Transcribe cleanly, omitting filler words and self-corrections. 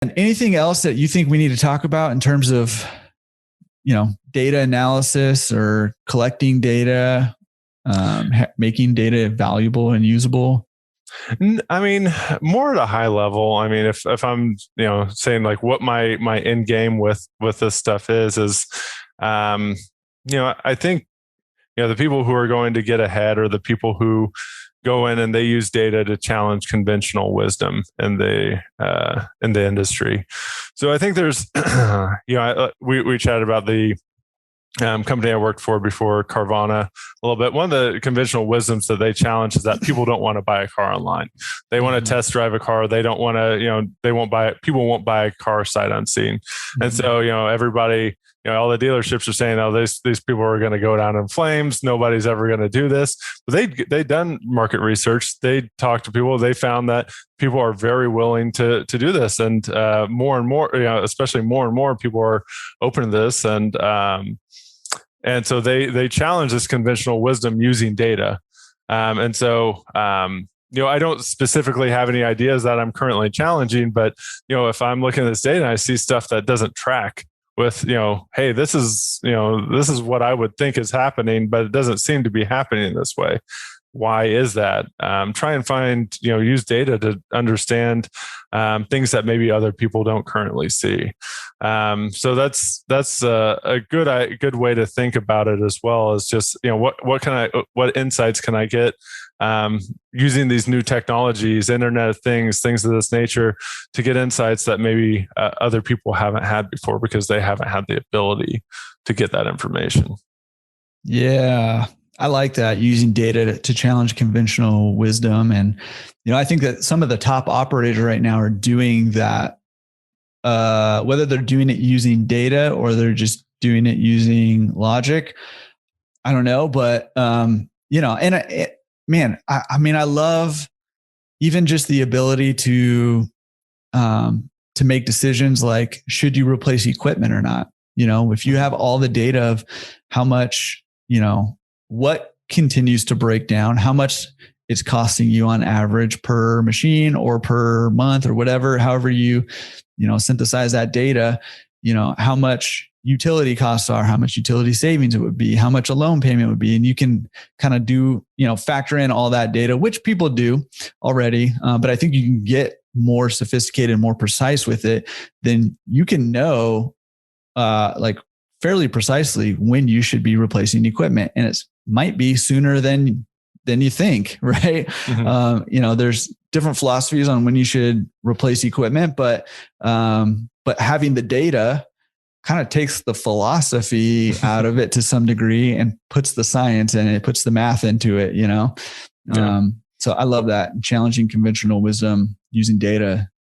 And anything else that you think we need to talk about in terms of, data analysis or collecting data, making data valuable and usable? I mean, more at a high level. I mean, if I'm, saying like what my end game with this stuff is, I think, the people who are going to get ahead are the people who go in and they use data to challenge conventional wisdom in the industry. So I think there's, we chatted about the company I worked for before, Carvana, a little bit. One of the conventional wisdoms that they challenge is that people don't want to buy a car online. They want to test drive a car. They don't want to, they won't buy it. People won't buy a car sight unseen. And so, everybody, all the dealerships are saying, oh, these people are going to go down in flames. Nobody's ever going to do this. But they done market research. They talked to people. They found that people are very willing to do this. And more and more, especially more and more people are open to this. And so they challenge this conventional wisdom using data. I don't specifically have any ideas that I'm currently challenging, but, if I'm looking at this data and I see stuff that doesn't track with, hey, this is what I would think is happening, but it doesn't seem to be happening this way. Why is that? Try and find, use data to understand things that maybe other people don't currently see. So that's a good way to think about it as well, as just, what insights can I get using these new technologies, Internet of Things of this nature, to get insights that maybe other people haven't had before because they haven't had the ability to get that information. Yeah. I like that, using data to challenge conventional wisdom. And, I think that some of the top operators right now are doing that, whether they're doing it using data or they're just doing it using logic. I don't know, but, I love even just the ability to make decisions like, should you replace equipment or not? If you have all the data of how much, what continues to break down, how much it's costing you on average per machine or per month or whatever, however you synthesize that data, how much utility costs are, how much utility savings it would be, how much a loan payment would be. And you can kind of do, factor in all that data, which people do already. But I think you can get more sophisticated and more precise with it. Then you can know, fairly precisely when you should be replacing equipment. And it might be sooner than you think, right? Mm-hmm. There's different philosophies on when you should replace equipment, but having the data kind of takes the philosophy out of it to some degree and puts the science in it, puts the math into it, Yeah. So I love that, challenging conventional wisdom using data.